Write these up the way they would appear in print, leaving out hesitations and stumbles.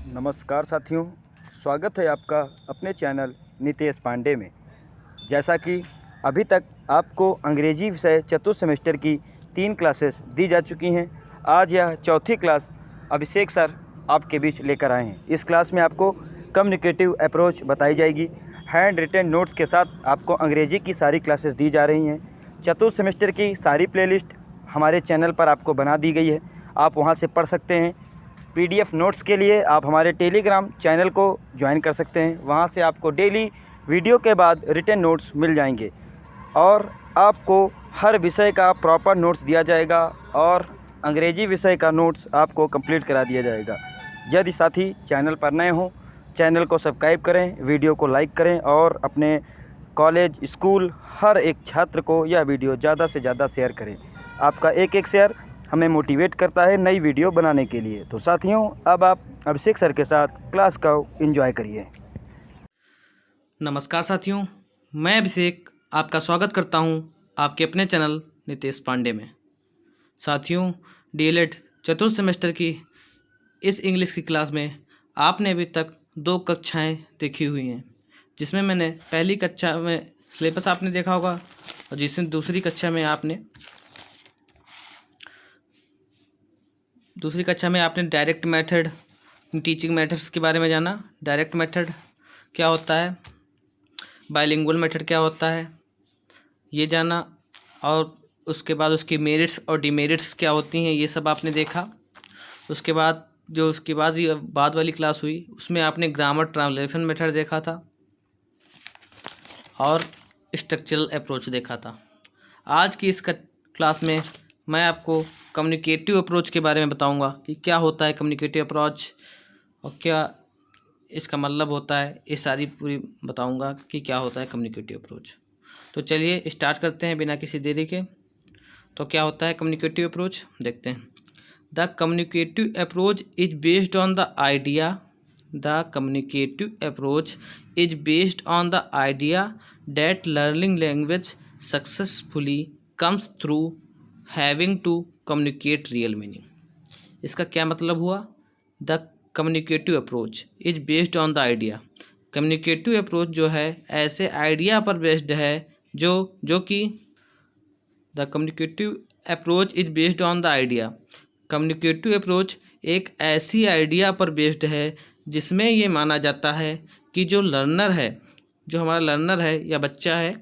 नमस्कार साथियों, स्वागत है आपका अपने चैनल नितेश पांडे में। जैसा कि अभी तक आपको अंग्रेजी विषय चतुर्थ सेमेस्टर की 3 क्लासेस दी जा चुकी हैं। आज यह चौथी क्लास अभिषेक सर आपके बीच लेकर आए हैं। इस क्लास में आपको कम्युनिकेटिव अप्रोच बताई जाएगी। हैंड रिटन नोट्स के साथ आपको अंग्रेजी की सारी क्लासेस दी जा रही हैं। चतुर्थ सेमेस्टर की सारी प्लेलिस्ट हमारे चैनल पर आपको बना दी गई है, आप वहां से पढ़ सकते हैं। पीडीएफ नोट्स के लिए आप हमारे टेलीग्राम चैनल को ज्वाइन कर सकते हैं। वहां से आपको डेली वीडियो के बाद रिटन नोट्स मिल जाएंगे और आपको हर विषय का प्रॉपर नोट्स दिया जाएगा और अंग्रेजी विषय का नोट्स आपको कंप्लीट करा दिया जाएगा। यदि साथी चैनल पर नए हों, चैनल को सब्सक्राइब करें, वीडियो को लाइक करें और अपने कॉलेज, स्कूल, हर एक छात्र को यह वीडियो ज़्यादा से ज़्यादा शेयर करें। आपका एक शेयर हमें मोटिवेट करता है नई वीडियो बनाने के लिए। तो साथियों, अब आप अभिषेक सर के साथ क्लास का एंजॉय करिए। नमस्कार साथियों, मैं अभिषेक आपका स्वागत करता हूं आपके अपने चैनल नितेश पांडे में। साथियों, डीएलएड चतुर्थ सेमेस्टर की इस इंग्लिश की क्लास में आपने अभी तक 2 कक्षाएं देखी हुई हैं, जिसमें मैंने पहली कक्षा में सिलेबस आपने देखा होगा और जिसमें दूसरी कक्षा में आपने डायरेक्ट मेथड, टीचिंग मेथड्स के बारे में जाना। डायरेक्ट मेथड क्या होता है, बाइलिंगुअल मेथड क्या होता है, ये जाना, और उसके बाद उसकी मेरिट्स और डिमेरिट्स क्या होती हैं, ये सब आपने देखा। उसके बाद ये बाद वाली क्लास हुई, उसमें आपने ग्रामर ट्रांसलेशन मेथड देखा था और स्ट्रक्चरल अप्रोच देखा था। आज की इस क्लास में मैं आपको कम्युनिकेटिव अप्रोच के बारे में बताऊंगा कि क्या होता है कम्युनिकेटिव अप्रोच और क्या इसका मतलब होता है। ये सारी पूरी बताऊंगा कि क्या होता है कम्युनिकेटिव अप्रोच। तो चलिए स्टार्ट करते हैं बिना किसी देरी के। तो क्या होता है कम्युनिकेटिव अप्रोच, देखते हैं। The communicative approach is based on the idea that learning language successfully comes through having to communicate real meaning. इसका क्या मतलब हुआ? The communicative approach is based on the idea. Communicative approach जो है ऐसे idea पर बेस्ड है जो कि the communicative approach is based on the idea. Communicative approach एक ऐसी आइडिया पर बेस्ड है जिसमें ये माना जाता है कि जो हमारा लर्नर है या बच्चा है,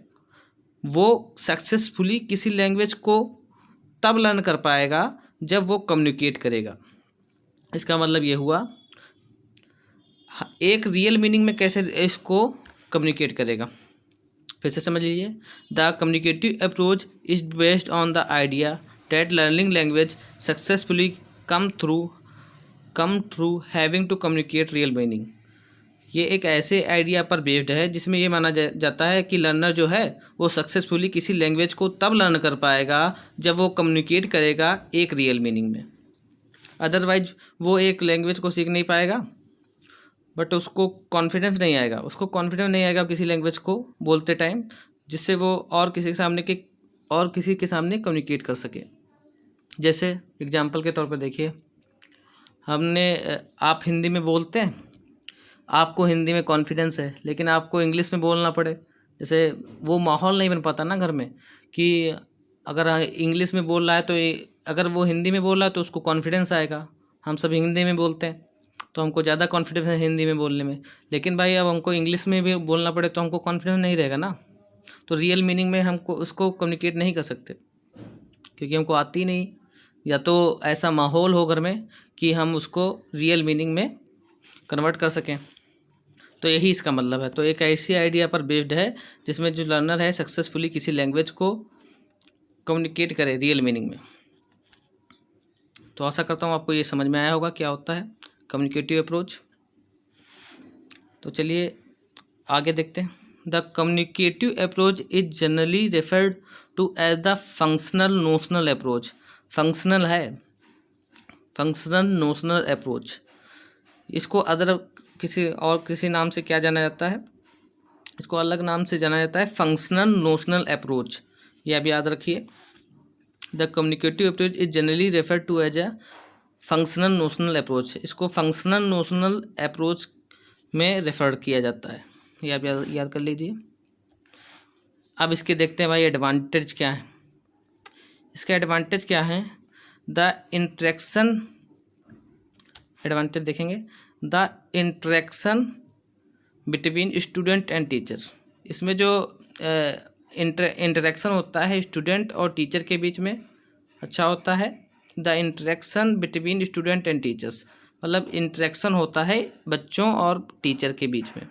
वो सक्सेसफुली किसी लैंग्वेज को तब लर्न कर पाएगा जब वो कम्युनिकेट करेगा। इसका मतलब ये हुआ, एक रियल मीनिंग में कैसे इसको कम्युनिकेट करेगा। फिर से समझ लीजिए। The communicative approach is based on the idea that learning language successfully come through having to communicate real meaning. ये एक ऐसे आइडिया पर बेस्ड है जिसमें ये माना जाता है कि लर्नर जो है वो सक्सेसफुली किसी लैंग्वेज को तब लर्न कर पाएगा जब वो कम्युनिकेट करेगा एक रियल मीनिंग में। अदरवाइज वो एक लैंग्वेज को सीख नहीं पाएगा, बट उसको कॉन्फिडेंस नहीं आएगा किसी लैंग्वेज को बोलते टाइम, जिससे वो और किसी के सामने कम्युनिकेट कर सके। जैसे एग्जांपल के तौर पर देखिए, आप हिंदी में बोलते हैं, आपको हिंदी में कॉन्फिडेंस है, लेकिन आपको इंग्लिश में बोलना पड़े, जैसे वो माहौल नहीं बन पाता ना घर में कि अगर इंग्लिश में बोल रहा है तो अगर वो हिंदी में बोल रहा है तो उसको कॉन्फिडेंस आएगा। हम सब हिंदी में बोलते हैं तो हमको ज़्यादा कॉन्फिडेंस है हिंदी में बोलने में, लेकिन भाई अब हमको इंग्लिश में भी बोलना पड़े तो हमको कॉन्फिडेंस नहीं रहेगा ना। तो रियल मीनिंग में हमको उसको कम्युनिकेट नहीं कर सकते क्योंकि हमको आती नहीं, या तो ऐसा माहौल हो घर में कि हम उसको रियल मीनिंग में कन्वर्ट कर सकें। तो यही इसका मतलब है। तो एक ऐसी आइडिया पर बेस्ड है जिसमें जो लर्नर है सक्सेसफुली किसी लैंग्वेज को कम्युनिकेट करे रियल मीनिंग में। तो आशा करता हूँ आपको ये समझ में आया होगा क्या होता है कम्युनिकेटिव अप्रोच। तो चलिए आगे देखते हैं। The communicative approach is generally referred to as the functional notional approach. Functional notional approach, इसको किसी नाम से क्या जाना जाता है? इसको अलग नाम से जाना जाता है फंक्शनल नोशनल अप्रोच। ये आप याद रखिए। The communicative approach is generally referred to as a functional notional approach, इसको फंक्शनल नोशनल अप्रोच में रेफर किया जाता है। ये आप याद कर लीजिए। अब इसके देखते हैं भाई एडवांटेज क्या है। इसके एडवांटेज क्या है? द इंटरेक्शन, एडवांटेज देखेंगे, the interaction between student and teacher. इसमें जो इंटरेक्शन होता है स्टूडेंट और टीचर के बीच में अच्छा होता है। The interaction between student and teachers, मतलब इंटरेक्शन होता है बच्चों और टीचर के बीच में,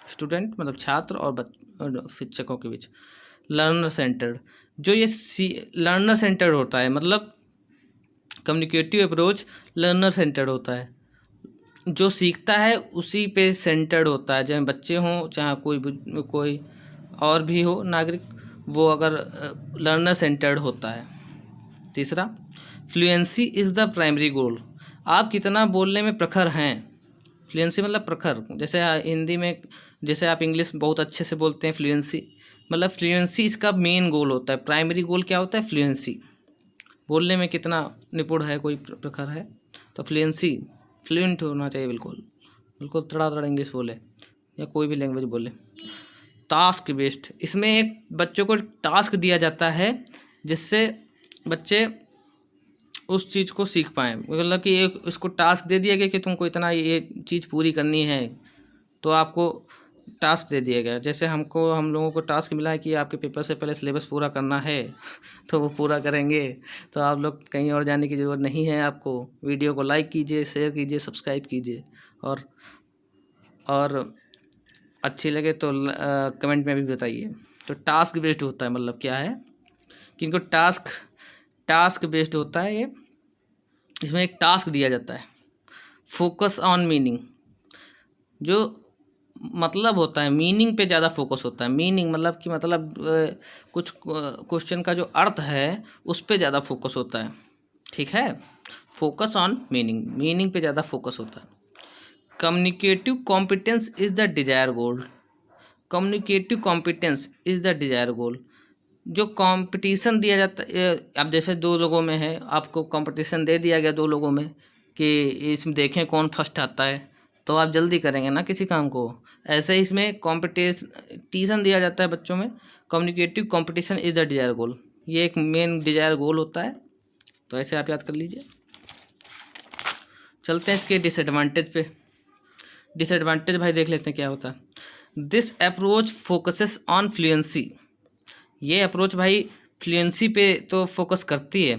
स्टूडेंट मतलब छात्र और शिक्षकों के बीच। लर्नर सेंटर्ड, जो ये लर्नर सेंटर्ड होता है, मतलब कम्युनिकेटिव अप्रोच लर्नर सेंटर्ड होता है। जो सीखता है उसी पे सेंटर्ड होता है, चाहे बच्चे हों चाहे कोई और भी हो नागरिक, वो अगर लर्नर सेंटर्ड होता है। तीसरा, फ्लुएंसी इज़ द प्राइमरी गोल, आप कितना बोलने में प्रखर हैं। फ्लुएंसी मतलब प्रखर, जैसे हिंदी में जैसे आप इंग्लिश बहुत अच्छे से बोलते हैं फ्लुएंसी, मतलब फ्लुएंसी इसका मेन गोल होता है। प्राइमरी गोल क्या होता है? फ्लुएंसी, बोलने में कितना निपुण है, कोई प्रखर है, तो फ्लुएंसी, फ्लुएंट होना चाहिए, बिल्कुल बिल्कुल तड़ातड़ इंग्लिश बोले या कोई भी लैंग्वेज बोले। टास्क बेस्ड, इसमें एक बच्चों को टास्क दिया जाता है जिससे बच्चे उस चीज़ को सीख पाएँ, मतलब कि एक उसको टास्क दे दिया गया कि तुमको इतना ये चीज़ पूरी करनी है, तो आपको टास्क दे दिया गया। जैसे हम लोगों को टास्क मिला है कि आपके पेपर से पहले सिलेबस पूरा करना है, तो वो पूरा करेंगे, तो आप लोग कहीं और जाने की ज़रूरत नहीं है। आपको वीडियो को लाइक कीजिए, शेयर कीजिए, सब्सक्राइब कीजिए, और अच्छी लगे तो कमेंट में भी बताइए। तो टास्क बेस्ड होता है, मतलब क्या है कि इनको टास्क बेस्ड होता है ये। इसमें एक टास्क दिया जाता है। फोकस ऑन मीनिंग, जो मतलब होता है मीनिंग पे ज़्यादा फोकस होता है। मीनिंग मतलब कि कुछ क्वेश्चन का जो अर्थ है उस पे ज़्यादा फोकस होता है, ठीक है। फोकस ऑन मीनिंग पे ज़्यादा फोकस होता है। Communicative competence is the desire goal, communicative competence is the desire goal. जो कंपटीशन दिया जाता है, अब जैसे दो लोगों में है, आपको कंपटीशन दे दिया गया दो लोगों में कि इसमें देखें कौन फर्स्ट आता है, तो आप जल्दी करेंगे ना किसी काम को। ऐसे ही इसमें कंपटीशन दिया जाता है बच्चों में। Communicative competition is the desire goal, ये एक मेन डिजायर गोल होता है, तो ऐसे आप याद कर लीजिए। चलते हैं इसके डिसएडवांटेज पे। डिसएडवांटेज भाई देख लेते हैं क्या होता है। This approach focuses on fluency, ये अप्रोच भाई फ्लुएंसी पे तो फोकस करती है,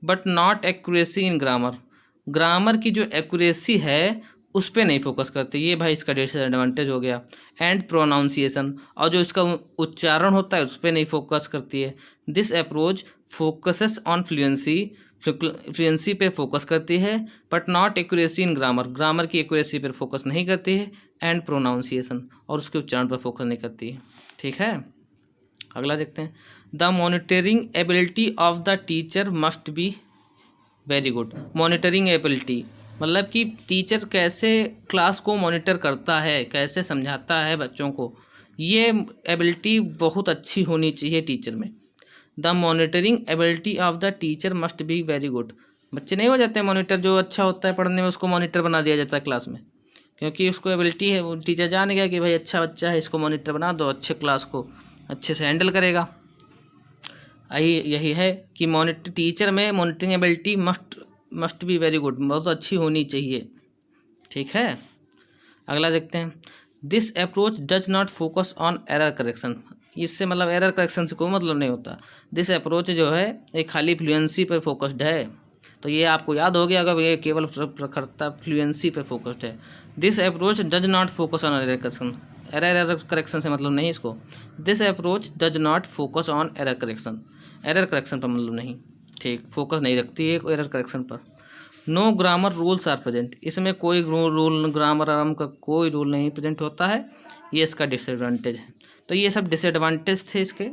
but not accuracy in grammar, grammar की जो एक्यूरेसी है उस पर नहीं फोकस करती, ये भाई इसका डिसएडवांटेज हो गया। एंड प्रोनाउंसिएशन, और जो इसका उच्चारण होता है उस पर नहीं फोकस करती है। This approach focuses on fluency पे फोकस करती है, but not accuracy in grammar, grammar की एक्यूरेसी पर फोकस नहीं करती है। एंड प्रोनाउंसिएशन, और उसके उच्चारण पर फोकस नहीं करती है, ठीक है। अगला देखते हैं। The monitoring ability of the teacher must be very good. Monitoring ability मतलब कि टीचर कैसे क्लास को मॉनिटर करता है, कैसे समझाता है बच्चों को, ये एबिलिटी बहुत अच्छी होनी चाहिए टीचर में। The monitoring ability of the teacher must be very good. बच्चे नहीं हो जाते हैं मॉनिटर, जो अच्छा होता है पढ़ने में उसको मॉनिटर बना दिया जाता है क्लास में, क्योंकि उसको एबिलिटी है, वो टीचर जान गया कि भाई अच्छा बच्चा है, इसको मॉनिटर बना दो, अच्छे क्लास को अच्छे से हैंडल करेगा। यही है कि टीचर में monitoring ability must be very good, बहुत अच्छी होनी चाहिए, ठीक है। अगला देखते हैं। This approach does not focus on error correction, इससे मतलब एरर करेक्शन से कोई मतलब नहीं होता। दिस अप्रोच जो है ये खाली फ्लुएंसी पर फोकस्ड है, तो ये आपको याद हो गया अगर ये केवल प्रखरता फ्लुएंसी पर फोकस्ड है। This approach does not focus on error correction, error correction से मतलब नहीं इसको। This approach does not focus on error correction, error correction पर मतलब नहीं, ठीक, फोकस नहीं रखती है एरर करेक्शन पर। No grammar rules are present, इसमें कोई रूल ग्रामर आराम का कोई रूल नहीं प्रेजेंट होता है, ये इसका डिसएडवांटेज है। तो ये सब डिसएडवांटेज थे इसके,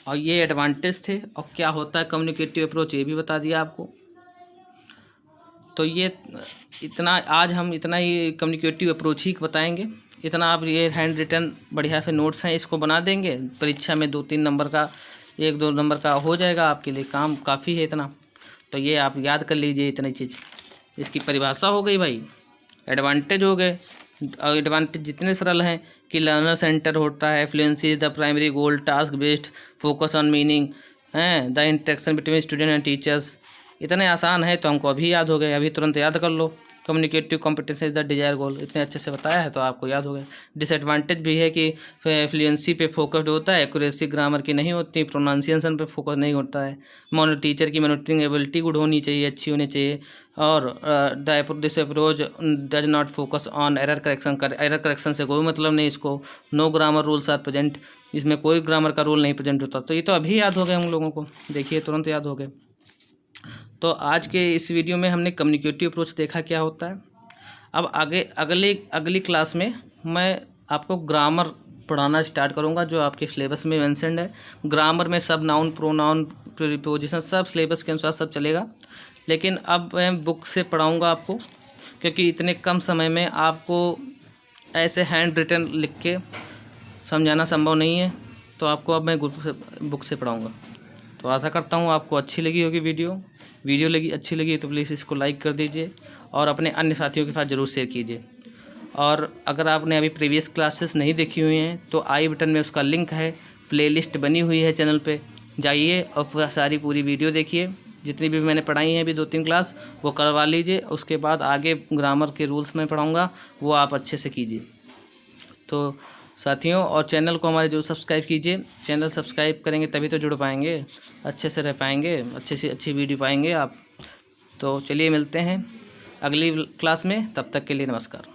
और ये एडवांटेज थे। और क्या होता है कम्युनिकेटिव अप्रोच ये भी बता दिया आपको। तो ये इतना आज हम इतना ही कम्युनिकेटिव अप्रोच ही बताएंगे। इतना आप ये हैंड रिटन बढ़िया से नोट्स हैं इसको बना देंगे, परीक्षा में 2-3 नंबर का 1-2 नंबर का हो जाएगा, आपके लिए काम काफ़ी है इतना। तो ये आप याद कर लीजिए इतनी चीज़। इसकी परिभाषा हो गई भाई। एडवांटेज हो गए, और एडवांटेज जितने सरल हैं कि लर्नर सेंटर होता है, fluency is the primary goal, task based, focus on meaning, हैं the interaction between student and teachers. इतने आसान है तो हमको अभी याद हो गए, अभी तुरंत याद कर लो। Communicative competence is the desire goal, इतने अच्छे से बताया है तो आपको याद हो गया। डिसएडवांटेज भी है कि फ्लुएंसी पे फोकस्ड होता है, एक्यूरेसी ग्रामर की नहीं होती, प्रोनाउंसिएशन पे फोकस नहीं होता है। टीचर की मॉनिटरिंग एबिलिटी गुड होनी चाहिए, अच्छी होनी चाहिए। और this approach does not focus on error correction. Error correction से कोई मतलब नहीं इसको। No grammar rules are present, इसमें कोई ग्रामर का रूल नहीं प्रेजेंट होता। तो ये तो अभी याद हो गए हम लोगों को, देखिए तुरंत याद हो गए। तो आज के इस वीडियो में हमने कम्युनिकेटिव अप्रोच देखा क्या होता है। अब आगे अगली क्लास में मैं आपको ग्रामर पढ़ाना स्टार्ट करूंगा, जो आपके सिलेबस में मेंशन्ड है। ग्रामर में सब नाउन, प्रोनाउन, प्रीपोजिशन सब सिलेबस के अनुसार सब चलेगा। लेकिन अब मैं बुक से पढ़ाऊंगा आपको, क्योंकि इतने कम समय में आपको ऐसे हैंड रिटन लिख के समझाना संभव नहीं है। तो आपको अब मैं बुक से पढ़ाऊँगा। तो आशा करता हूँ आपको अच्छी लगी होगी वीडियो अच्छी लगी तो प्लीज़ इसको लाइक कर दीजिए और अपने अन्य साथियों के साथ ज़रूर शेयर कीजिए। और अगर आपने अभी प्रीवियस क्लासेस नहीं देखी हुई हैं तो आई बटन में उसका लिंक है, प्लेलिस्ट बनी हुई है चैनल पे, जाइए और सारी पूरी वीडियो देखिए। जितनी भी मैंने पढ़ाई हैं अभी 2-3 क्लास वो करवा लीजिए। उसके बाद आगे ग्रामर के रूल्स में पढ़ाऊँगा, वो आप अच्छे से कीजिए। तो साथियों, और चैनल को हमारे जो सब्सक्राइब कीजिए। चैनल सब्सक्राइब करेंगे तभी तो जुड़ पाएंगे, अच्छे से रह पाएंगे, अच्छे से अच्छी वीडियो पाएंगे आप। तो चलिए मिलते हैं अगली क्लास में, तब तक के लिए नमस्कार।